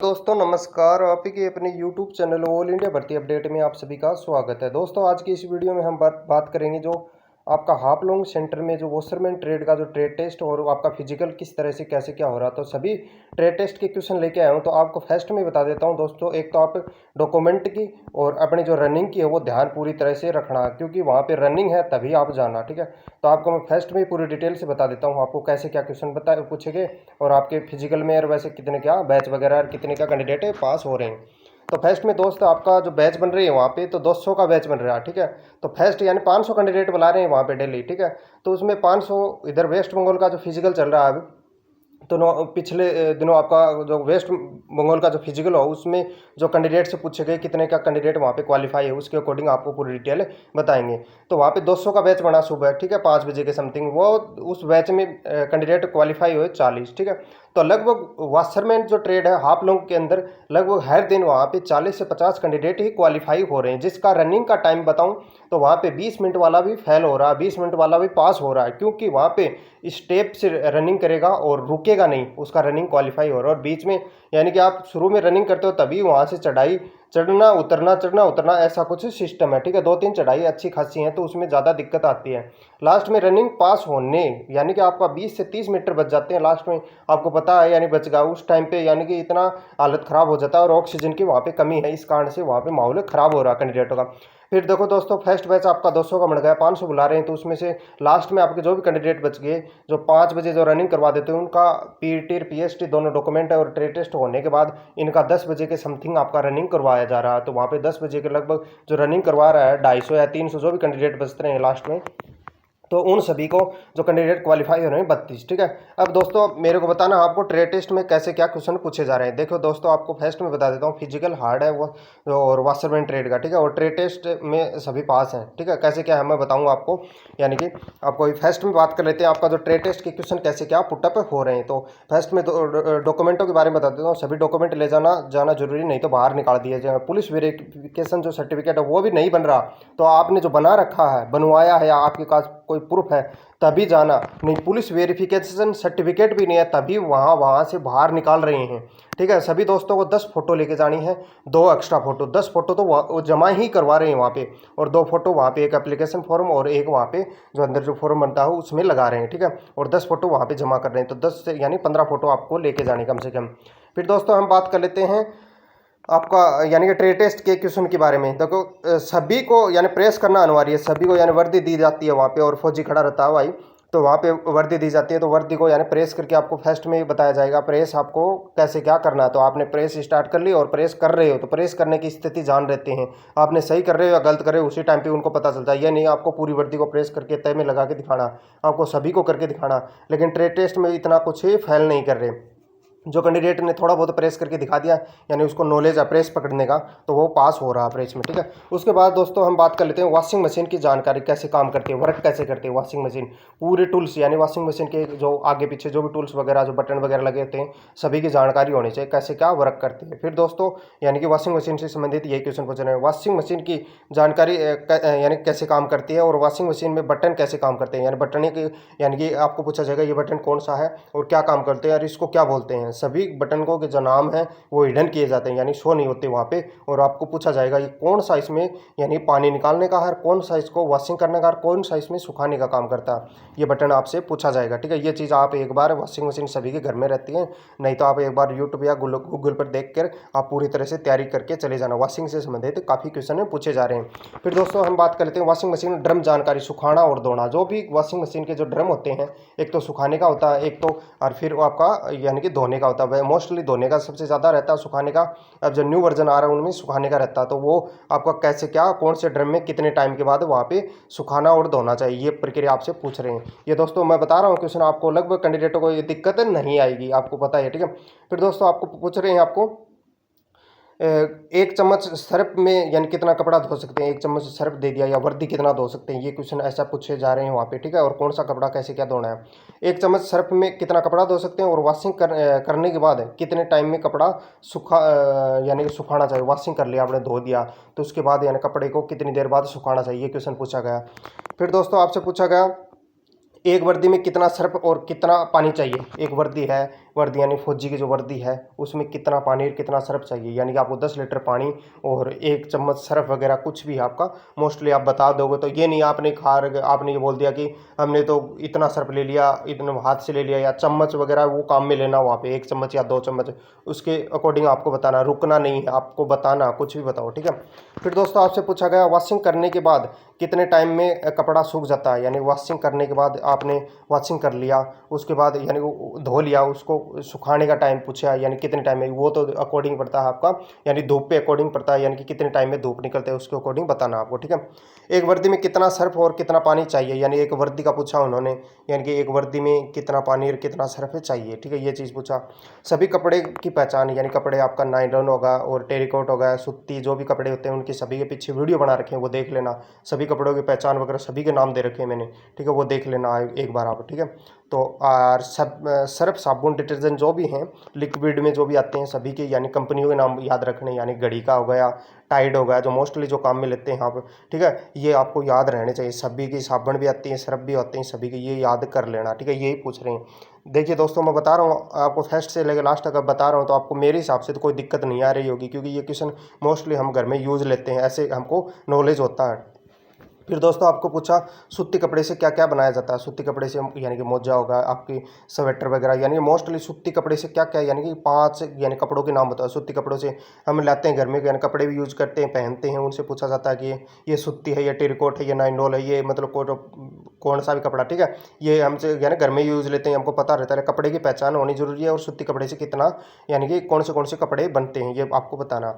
दोस्तों नमस्कार। आप ही के अपने YouTube चैनल ऑल इंडिया भर्ती अपडेट में आप सभी का स्वागत है। दोस्तों आज की इस वीडियो में हम बात करेंगे जो आपका हाफलोंग सेंटर में जो वॉशरमैन ट्रेड का जो ट्रेड टेस्ट और आपका फिजिकल किस तरह से कैसे क्या हो रहा है। तो सभी ट्रेड टेस्ट के क्वेश्चन लेके आया हूँ। तो आपको फर्स्ट में बता देता हूँ दोस्तों, एक तो आप डॉक्यूमेंट की और अपनी जो रनिंग की है वो ध्यान पूरी तरह से रखना, क्योंकि वहाँ पे रनिंग है तभी आप जाना, ठीक है। तो आपको मैं फर्स्ट में पूरी डिटेल से बता देता हूँ आपको कैसे क्या क्वेश्चन पूछेंगे और आपके फिजिकल में और वैसे कितने क्या बैच वगैरह और कितने क्या कैंडिडेट पास हो रहे हैं। तो फर्स्ट में दोस्त आपका जो बैच बन रही है वहाँ पे तो 200 का बैच बन रहा है, ठीक है। तो फर्स्ट यानी 500 कैंडिडेट बुला रहे हैं वहाँ पे डेली, ठीक है। तो उसमें 500 इधर वेस्ट बंगाल का जो फिजिकल चल रहा है अभी, तो पिछले दिनों आपका जो वेस्ट बंगाल का जो फिजिकल हो उसमें जो कैंडिडेट से पूछे गए कितने का कैंडिडेट वहाँ पे क्वालिफाई है उसके अकॉर्डिंग आपको पूरी डिटेल बताएंगे। तो वहाँ पे 200 का बैच बना सुबह, ठीक है, 5 बजे के समथिंग। वो उस बैच में कैंडिडेट क्वालिफाई हुए 40, ठीक है। तो लगभग वाशरमैन जो ट्रेड है हाफ लॉन्ग के अंदर लगभग हर दिन वहाँ पे 40 से 50 कैंडिडेट ही क्वालिफाई हो रहे हैं। जिसका रनिंग का टाइम बताऊँ तो वहाँ पे 20 मिनट वाला भी फेल हो रहा है, 20 मिनट वाला भी पास हो रहा है, क्योंकि वहाँ पे स्टेप से रनिंग करेगा और रुकेगा नहीं, उसका रनिंग क्वालिफाई हो रहा है। और बीच में यानी कि आप शुरू में रनिंग करते हो तभी वहाँ से चढ़ाई चढ़ना उतरना ऐसा कुछ सिस्टम है, ठीक है। 2-3 चढ़ाई अच्छी खासी हैं तो उसमें ज़्यादा दिक्कत आती है। लास्ट में रनिंग पास होने यानी कि आपका 20 से 30 मीटर बच जाते हैं लास्ट में, आपको पता है, यानी बच गया उस टाइम पे, यानी कि इतना हालत ख़राब हो जाता है और ऑक्सीजन की वहाँ पे कमी है, इस कारण से वहाँ पे माहौल ख़राब हो रहा है कैंडिडेटों का। फिर देखो दोस्तों, फर्स्ट बैच आपका 200 का बन गया, 500 बुला रहे हैं, तो उसमें से लास्ट में आपके जो भी कैंडिडेट बच गए जो 5 बजे जो रनिंग करवा देते हैं उनका पीटी और पीएसटी दोनों डॉक्यूमेंट और ट्रेड टेस्ट होने के बाद इनका 10 बजे के समथिंग आपका रनिंग करवाया जा रहा है। तो वहाँ पे 10 बजे के लगभग जो रनिंग करवा रहा है 250 या 300 जो भी कैंडिडेट बचते हैं लास्ट में, तो उन सभी को जो कैंडिडेट क्वालिफाई हो रहे हैं 32, ठीक है। अब दोस्तों मेरे को बताना आपको ट्रेड टेस्ट में कैसे क्या क्वेश्चन पूछे जा रहे हैं। देखो दोस्तों, आपको फर्स्ट में बता देता हूँ, फिजिकल हार्ड है वो और वाशरमैन ट्रेड का, ठीक है, और ट्रेड टेस्ट में सभी पास हैं, ठीक है। कैसे क्या है मैं बताऊँगा आपको, यानी कि आपको फर्स्ट में बात कर लेते हैं आपका जो ट्रेड टेस्ट के क्वेश्चन कैसे क्या पुटअप हो रहे हैं। तो फर्स्ट में डॉक्यूमेंटों के बारे में बता देता हूँ। सभी डॉक्यूमेंट ले जाना जरूरी नहीं तो बाहर निकाल दिया जाए। पुलिस वेरिफिकेशन जो सर्टिफिकेट है वो भी नहीं बन रहा, तो आपने जो बना रखा है बनवाया है या आपके पास कोई प्रूफ है तभी जाना, नहीं पुलिस वेरिफिकेशन सर्टिफिकेट भी नहीं है तभी वहाँ से बाहर निकाल रहे हैं, ठीक है। सभी दोस्तों को 10 फोटो लेके जानी है, 2 एक्स्ट्रा फोटो, 10 फोटो तो वो जमा ही करवा रहे हैं वहाँ पे, और 2 फोटो वहाँ पे एक एप्लीकेशन फॉर्म और एक वहाँ पे जो अंदर जो फॉर्म बनता है उसमें लगा रहे हैं, ठीक है। और 10 फोटो वहाँ पे जमा कर रहे हैं, तो 10 से यानी 15 फोटो आपको लेके जाने कम से कम। फिर दोस्तों हम बात कर लेते हैं आपका यानी कि ट्रेड टेस्ट के क्वेश्चन के बारे में। देखो सभी को यानी प्रेस करना अनिवार्य है, सभी को यानी वर्दी दी जाती है वहाँ पे, और फौजी खड़ा रहता है भाई, तो वहाँ पे वर्दी दी जाती है। तो वर्दी को यानी प्रेस करके आपको फर्स्ट में ही बताया जाएगा प्रेस आपको कैसे क्या करना है। तो आपने प्रेस स्टार्ट कर ली और प्रेस कर रहे हो तो प्रेस करने की स्थिति जान रहते हैं, आपने सही कर रहे हो या गलत कर रहे हो उसी टाइम पे उनको पता चलता है। ये नहीं आपको पूरी वर्दी को प्रेस करके तय में लगा के दिखाना, आपको सभी को करके दिखाना। लेकिन ट्रेड टेस्ट में इतना कुछ ही फैल नहीं कर रहे, जो कैंडिडेट ने थोड़ा बहुत प्रेस करके दिखा दिया यानी उसको नॉलेज है प्रेस पकड़ने का, तो वो पास हो रहा है प्रेस में, ठीक है। उसके बाद दोस्तों हम बात कर लेते हैं वॉशिंग मशीन की जानकारी, कैसे काम करती है, वर्क कैसे करती है वॉशिंग मशीन। पूरे टूल्स यानी वॉशिंग मशीन के जो आगे पीछे जो भी टूल्स वगैरह जो बटन वगैरह लगे होते हैं सभी की जानकारी होनी चाहिए, कैसे क्या वर्क करती है। फिर दोस्तों यानी कि वॉशिंग मशीन से संबंधित यही क्वेश्चन पूछ रहे हैं, वॉशिंग मशीन की जानकारी यानी कैसे काम करती है, और वॉशिंग मशीन में बटन कैसे काम करते हैं, यानी बटन की यानी कि आपको पूछा जाएगा ये बटन कौन सा है और क्या काम करते हैं और इसको क्या बोलते हैं। सभी बटन के जो नाम है वो हिडन किए जाते हैं यानी शो नहीं होते वहाँ पे, और आपको पूछा जाएगा ये कौन सा इसमें यानी पानी निकालने का है, कौन सा इसको वॉशिंग करने का, कौन सा इसमें सुखाने का काम करता है, ये बटन आपसे पूछा जाएगा, ठीक है। ये चीज़ आप एक बार, वॉशिंग मशीन सभी के घर में रहती है, नहीं तो आप एक बार यूट्यूब या गूगल पर देख कर आप पूरी तरह से तैयारी करके चले जाना। वॉशिंग से संबंधित काफ़ी क्वेश्चन पूछे जा रहे हैं। फिर दोस्तों हम बात कर लेते हैं वॉशिंग मशीन ड्रम जानकारी, सुखाना और धोना। जो भी वॉशिंग मशीन के जो ड्रम होते हैं एक तो सुखाने का होता है, एक तो और फिर वो आपका यानी कि धोने का होता है। मोस्टली धोने का सबसे ज़्यादा रहता है, सुखाने का अब जो न्यू वर्जन आ रहा है उनमें सुखाने का रहता है। तो वो आपका कैसे क्या कौन से ड्रम में कितने टाइम के बाद वहाँ पे सुखाना और धोना चाहिए ये प्रक्रिया आपसे पूछ रहे हैं। ये दोस्तों मैं बता रहा हूँ क्वेश्चन आपको, लगभग कैंडिडेटों को ये दिक्कत नहीं आएगी, आपको पता है, ठीक है। फिर दोस्तों आपको पूछ रहे हैं आपको 1 चम्मच सर्फ में यानी कितना कपड़ा धो सकते हैं, 1 चम्मच सर्फ दे दिया या वर्दी कितना धो सकते हैं, ये क्वेश्चन ऐसा पूछे जा रहे हैं वहाँ पे, ठीक है। और कौन सा कपड़ा कैसे क्या धोना है, 1 चम्मच सर्फ में कितना कपड़ा धो सकते हैं, और वॉशिंग करने के बाद कितने टाइम में कपड़ा यानी कि सुखाना चाहिए। वॉशिंग कर लिया आपने, धो दिया, तो उसके बाद यानी कपड़े को कितनी देर बाद सुखाना चाहिए, ये क्वेश्चन पूछा गया। फिर दोस्तों आपसे पूछा गया एक वर्दी में कितना सर्फ और कितना पानी चाहिए। एक वर्दी है वर्दी यानी फौजी की जो वर्दी है उसमें कितना पानी और कितना सर्फ चाहिए, यानी कि आपको 10 लीटर पानी और 1 चम्मच सर्फ वगैरह कुछ भी आपका मोस्टली आप बता दोगे। तो ये नहीं आपने आपने ये बोल दिया कि हमने तो इतना सर्फ ले लिया, इतना हाथ से ले लिया, या चम्मच वगैरह वो काम में लेना वहाँ पे 1 चम्मच या 2 चम्मच, उसके अकॉर्डिंग आपको बताना, रुकना नहीं है, आपको बताना कुछ भी बताओ, ठीक है। फिर दोस्तों आपसे पूछा गया वॉशिंग करने के बाद कितने टाइम में कपड़ा सूख जाता है, यानी वॉशिंग करने के बाद आपने वॉशिंग कर लिया, उसके बाद यानी धो लिया, उसको सुखाने का टाइम पूछा यानी कितने टाइम में, वो तो अकॉर्डिंग पड़ता है आपका, यानी धूप पे अकॉर्डिंग पड़ता है, यानी कि कितने टाइम में धूप निकलते हैं उसके अकॉर्डिंग बताना आपको, ठीक है। एक वर्दी में कितना सर्फ और कितना पानी चाहिए, यानी एक वर्दी का पूछा उन्होंने, यानी कि एक वर्दी में कितना पानी और कितना सर्फ चाहिए, ठीक है, ये चीज़ पूछा। सभी कपड़े की पहचान, यानी कपड़े आपका नायलॉन होगा और टेरिकॉट होगा, सूती, जो भी कपड़े होते हैं उनके सभी के पीछे वीडियो बना रखे हैं, वो देख लेना, सभी कपड़ों की पहचान वगैरह सभी के नाम दे रखे हैं मैंने, ठीक है, वो देख लेना एक बार आप, ठीक है। तो और सब सर्फ साबुन डिटर्जेंट जो भी हैं लिक्विड में जो भी आते हैं सभी के यानी कंपनियों के नाम याद रखने, यानी घड़ी का हो गया, टाइड हो गया, जो मोस्टली जो काम में लेते हैं आप, ठीक है, ये आपको याद रहने चाहिए। सभी की साबुन भी आती हैं, सर्फ भी होते हैं सभी के, ये याद कर लेना, ठीक है, यही पूछ रहे हैं। देखिए दोस्तों मैं बता रहा हूँ आपको फर्स्ट से लेकर लास्ट तक अब बता रहा हूँ, तो आपको मेरे हिसाब से तो कोई दिक्कत नहीं आ रही होगी, क्योंकि ये क्वेश्चन मोस्टली हम घर में यूज़ लेते हैं, ऐसे हमको नॉलेज होता है। फिर दोस्तों आपको पूछा सूती कपड़े से क्या क्या बनाया जाता है, सूती कपड़े से यानी कि मोजा होगा, आपकी स्वेटर वगैरह, यानी मोस्टली सूती कपड़े से क्या क्या, यानी कि 5 यानी कपड़ों के नाम बताओ। सूती कपड़ों से हम लाते हैं घर में, यानी कपड़े भी यूज़ करते हैं, पहनते हैं, उनसे पूछा जाता है कि ये सूती है, ये टेरिकॉट है, ये नाइलॉन है, ये मतलब कौन सा भी कपड़ा, ठीक है, ये हमसे यानी घर में यूज़ लेते हैं, हमको पता रहता है। कपड़े की पहचान होनी जरूरी है, और सूती कपड़े से कितना यानी कि कौन से कपड़े बनते हैं ये आपको बताना।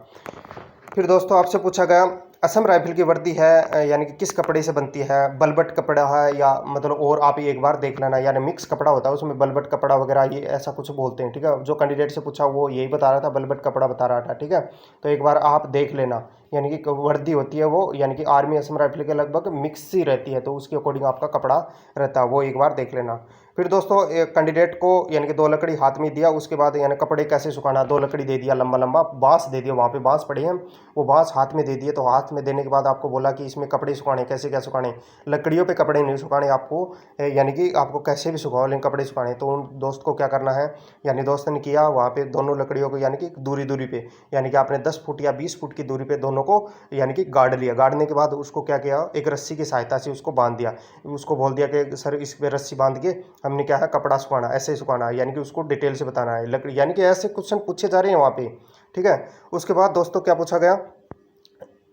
फिर दोस्तों आपसे पूछा गया असम राइफल की वर्दी है यानी कि किस कपड़े से बनती है, बलबट कपड़ा है या मतलब, और आप ये एक बार देख लेना, यानी मिक्स कपड़ा होता है उसमें बलबट कपड़ा वगैरह ये ऐसा कुछ बोलते हैं, ठीक है। जो कैंडिडेट से पूछा वो यही बता रहा था, बलबट कपड़ा बता रहा था, ठीक है। तो एक बार आप देख लेना, यानी कि वर्दी होती है वो, यानी कि आर्मी असम राइफल के लगभग मिक्स ही रहती है, तो उसके अकॉर्डिंग आपका कपड़ा रहता है, वो एक बार देख लेना। फिर दोस्तों एक कैंडिडेट को यानी कि 2 लकड़ी हाथ में दिया, उसके बाद यानी कपड़े कैसे सुखाना, 2 लकड़ी दे दिया, लंबा लंबा बांस दे दिया, वहाँ पे बांस पड़े हैं, वो बांस हाथ में दे दिए, तो हाथ में देने के बाद आपको बोला कि इसमें कपड़े सुखाने, कैसे क्या सुखाने, लकड़ियों पे कपड़े नहीं सुखाने आपको, यानी कि आपको कैसे भी सुखाओ लेकिन कपड़े सुखाने। तो उन दोस्त को क्या करना है, यानी दोस्त ने किया वहाँ पे दोनों लकड़ियों को यानी कि दूरी दूरी पे, यानी कि आपने 10 फुट या 20 फुट की दूरी पे दोनों को यानी कि गाड़ लिया, गाड़ने के बाद उसको क्या किया, एक रस्सी की सहायता से उसको बांध दिया, उसको बोल दिया कि सर इस पे रस्सी बांध के हमने क्या है कपड़ा सुखाना, ऐसे ही सुखाना है, यानी कि उसको डिटेल से बताना है लकड़ी, यानी कि ऐसे क्वेश्चन पूछे जा रहे हैं वहाँ पे, ठीक है। उसके बाद दोस्तों क्या पूछा गया,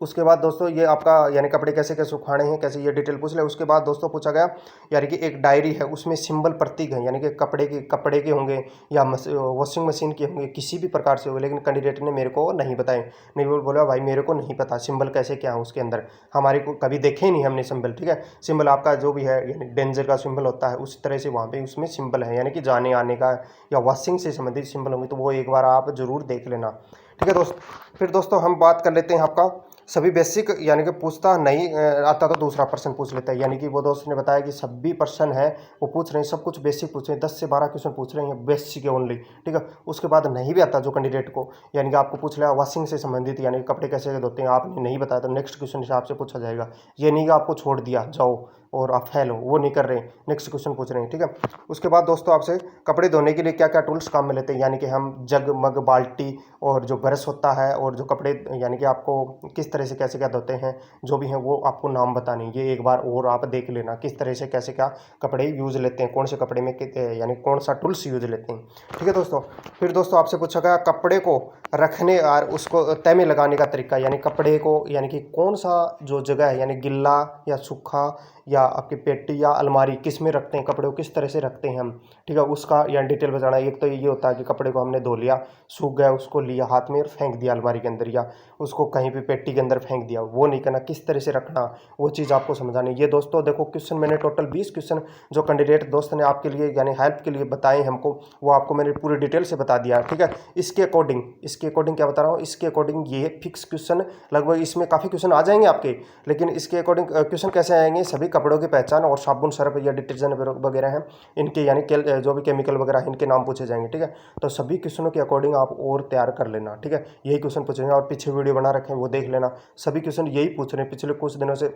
उसके बाद दोस्तों ये आपका यानी कपड़े कैसे कैसे सुखाने हैं कैसे, ये डिटेल पूछ ले। उसके बाद दोस्तों पूछा गया यानी कि एक डायरी है उसमें सिंबल प्रतीक है, यानी कि कपड़े के होंगे या वॉशिंग मशीन के होंगे, किसी भी प्रकार से होंगे, लेकिन कैंडिडेट ने मेरे को नहीं बताए, नहीं बोला भाई मेरे को नहीं पता सिंबल कैसे क्या है उसके अंदर, हमारे को कभी देखे ही नहीं हमने सिंबल, ठीक है। सिंबल आपका जो भी है यानी डेंजर का सिंबल होता है उस तरह से वहाँ पे उसमें सिंबल है, यानी कि जाने आने का या वॉशिंग से संबंधित सिंबल होंगे, तो वो एक बार आप जरूर देख लेना, ठीक है दोस्त। फिर दोस्तों हम बात कर लेते हैं आपका सभी बेसिक, यानी कि पूछता नहीं आता तो दूसरा पर्सन पूछ लेता है, यानी कि वो दोस्त ने बताया कि सभी पर्सन है वो पूछ रहे हैं, सब कुछ बेसिक पूछ रहे हैं, 10 से 12 क्वेश्चन पूछ रहे हैं बेसिक है ओनली, ठीक है। उसके बाद नहीं भी आता जो कैंडिडेट को, यानी कि आपको पूछ लिया वॉशिंग से संबंधित, यानी कि कपड़े कैसे धोते हैं आपने नहीं बताया, तो नेक्स्ट क्वेश्चन हिसाब से पूछा जाएगा, ये नहीं कि आपको छोड़ दिया जाओ और आप फेल हो, वो नहीं कर रहे हैं, नेक्स्ट क्वेश्चन पूछ रहे हैं, ठीक है। उसके बाद दोस्तों आपसे कपड़े धोने के लिए क्या क्या टूल्स काम में लेते हैं, यानी कि हम जग मग बाल्टी और जो ब्रश होता है और जो कपड़े यानी कि आपको किस तरह से कैसे क्या धोते हैं जो भी हैं वो आपको नाम बताने, ये एक बार और आप देख लेना किस तरह से कैसे क्या कपड़े यूज़ लेते हैं, कौन से कपड़े में यानी कौन सा टूल्स यूज़ लेते हैं, ठीक है दोस्तों। फिर दोस्तों आपसे पूछा गया कपड़े को रखने और उसको तय में लगाने का तरीका, यानी कपड़े को यानी कि कौन सा जो जगह है यानी गिल्ला या सूखा या आपकी पेटी या अलमारी किस में रखते हैं, कपड़े को किस तरह से रखते हैं हम, ठीक है, उसका या डिटेल बताना। एक तो ये होता है कि कपड़े को हमने धो लिया, सूख गया, उसको लिया हाथ में और फेंक दिया अलमारी के अंदर या उसको कहीं भी पेटी के अंदर फेंक दिया, वो नहीं करना, किस तरह से रखना वो चीज़ आपको समझानी। ये दोस्तों देखो क्वेश्चन मैंने टोटल 20 क्वेश्चन जो कैंडिडेट दोस्त ने आपके लिए यानी हेल्प के लिए बताए हमको, वो आपको मैंने पूरी डिटेल से बता दिया, ठीक है। इसके अकॉर्डिंग क्या बता रहा हूँ, इसके अकॉर्डिंग ये फिक्स क्वेश्चन लगभग इसमें काफ़ी क्वेश्चन आ जाएंगे आपके, लेकिन इसके अकॉर्डिंग क्वेश्चन कैसे आएंगे, सभी कपड़ों की पहचान और साबुन सर्फ या डिटर्जेंट वगैरह हैं इनके यानी जो भी केमिकल वगैरह इनके नाम पूछे जाएंगे, ठीक है। तो सभी क्वेश्चनों के अकॉर्डिंग आप और तैयार कर लेना, ठीक है, यही क्वेश्चन पूछेंगे और पीछे वीडियो बना रखे हैं वो देख लेना, सभी क्वेश्चन यही पूछ रहे हैं पिछले कुछ दिनों से,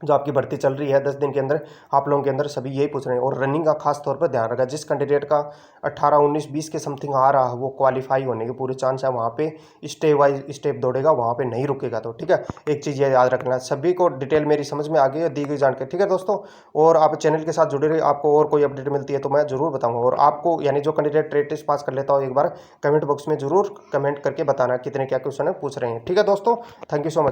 जो आपकी भर्ती चल रही है 10 दिन के अंदर, आप लोगों के अंदर सभी यही पूछ रहे हैं। और रनिंग का खास तौर पर ध्यान रखा, जिस कैंडिडेट का 18, 19, 20 के समथिंग आ रहा है वो क्वालिफाई होने के पूरे चांस है, वहाँ पे स्टेप वाइज स्टेप दौड़ेगा, वहाँ पे नहीं रुकेगा। तो ठीक है, एक चीज़ ये याद रखना। सभी को डिटेल मेरी समझ में आ गई है, दी गई जानकारी, ठीक है दोस्तों। और आप चैनल के साथ जुड़े रहिए, आपको और कोई अपडेट मिलती है तो मैं जरूर बताऊँगा। और आपको यानी जो कैंडिडेट ट्रेड टेस्ट पास कर लेता हो, एक बार कमेंट बॉक्स में जरूर कमेंट करके बताना कितने क्या क्वेश्चन है पूछ रहे हैं। ठीक है दोस्तों, थैंक यू सो मच।